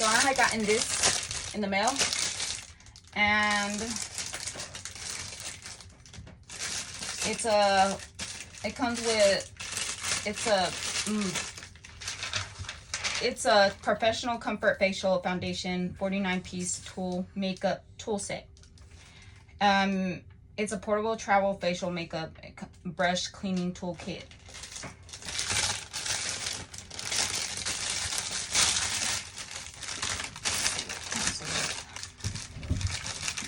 I got in this in the mail, and it's a professional comfort facial foundation 49-piece makeup tool set. It's a portable travel facial makeup brush cleaning tool kit.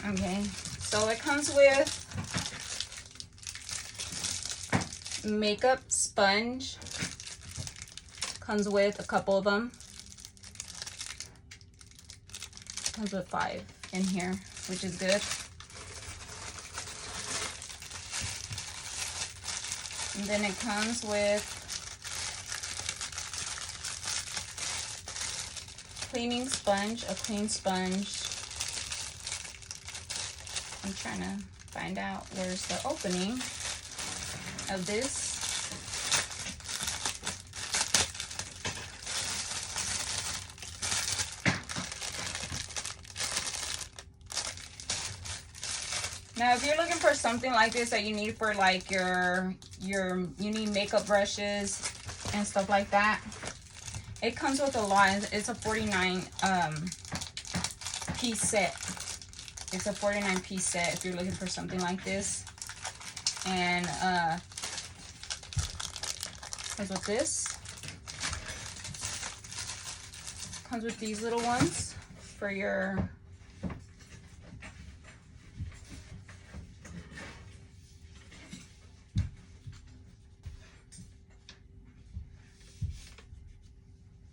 Okay, so it comes with makeup sponge. Comes with a couple of them. Comes with 5 in here, which is good. And then it comes with cleaning sponge, a clean sponge. I'm trying to find out where's the opening of this. Now, if you're looking for something like this that you need for like you need makeup brushes and stuff like that, it comes with a lot. It's a 49-piece set. It's a 49-piece set if you're looking for something like this. And comes with this. Comes with these little ones for your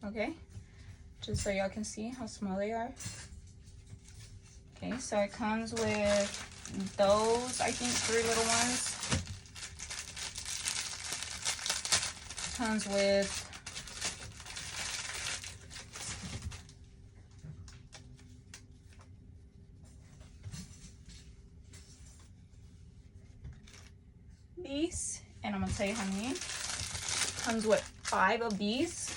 okay, just so y'all can see how small they are. Okay, so it comes with those, I think 3 little ones. Comes with these, and I'm gonna tell you how many. Comes with 5 of these.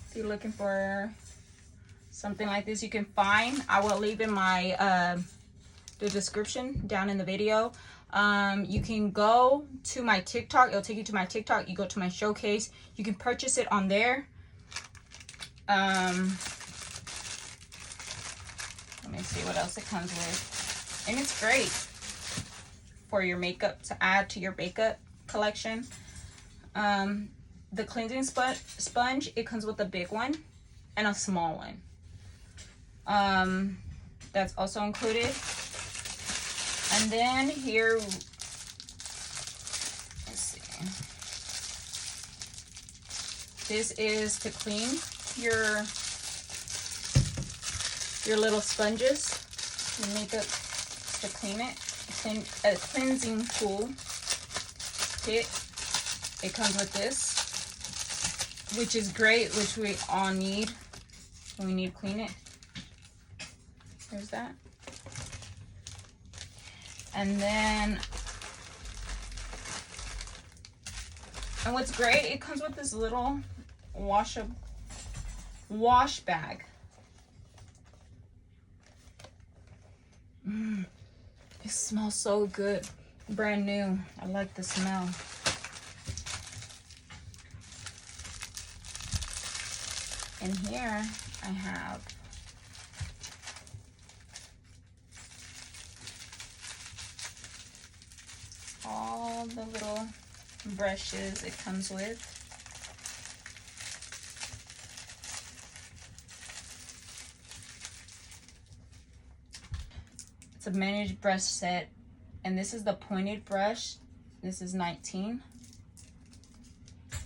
If you're looking for something like this, you can find. I will leave in my the description down in the video. You can go to my TikTok. It'll take you to my TikTok. You go to my showcase. You can purchase it on there. Let me see what else it comes with. And it's great for your makeup, to add to your makeup collection. The cleansing sponge, it comes with a big one and a small one. That's also included. And then here, let's see. This is to clean your little sponges, your makeup, to clean it. A cleansing tool kit. It comes with this, which is great, which we all need when we need to clean it. There's that. And then, and what's great, it comes with this little wash bag. It smells so good. Brand new. I like the smell. In here, I have all the little brushes it comes with. It's a managed brush set, and this is the pointed brush. This is 19.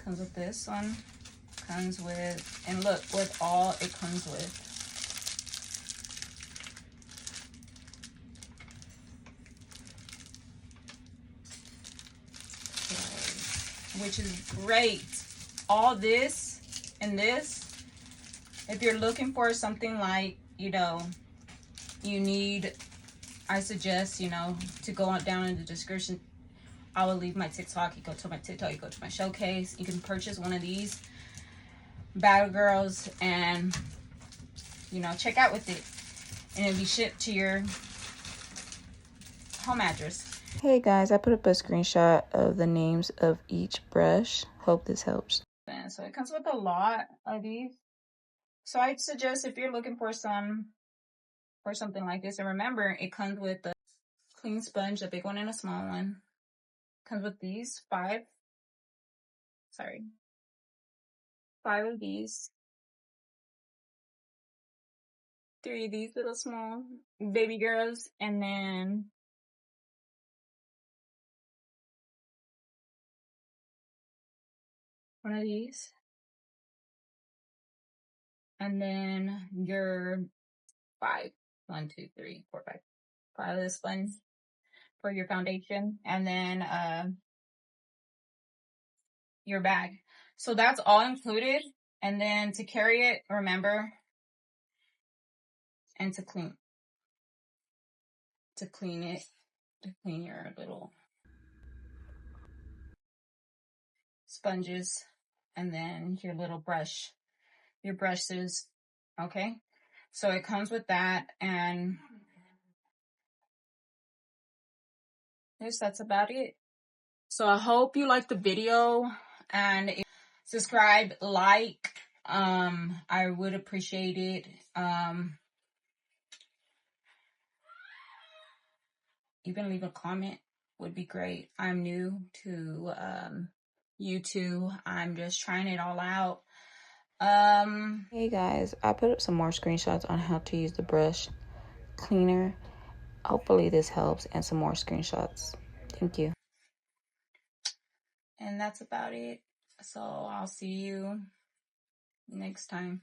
Comes with this one. Comes with, and look what all it comes with. Okay. Which is great. All this and this, if you're looking for something like, you know, you need, I suggest, you know, to go on down in the description. I will leave my TikTok. You go to my TikTok, you go to my showcase. You can purchase one of these Battle Girls, and you know, check out with it. And it'll be shipped to your home address. Hey guys, I put up a screenshot of the names of each brush. Hope this helps. And so it comes with a lot of these. So I'd suggest if you're looking for something like this, and remember it comes with a clean sponge, a big one and a small one. Comes with these 5 of these, 3 of these little small baby girls, and then one of these, and then your 5, 1, 2, 3, 4, 5 of the sponge for your foundation, and then your bag. So that's all included. And then to carry it, remember, and to clean your little sponges, and then your little brush, your brushes. Okay, so it comes with that, and that's about it. So I hope you liked the video, and subscribe, like, I would appreciate it. Even leave a comment would be great. I'm new to YouTube. I'm just trying it all out. Hey guys, I put up some more screenshots on how to use the brush cleaner. Hopefully this helps, and some more screenshots. Thank you. And that's about it. So I'll see you next time.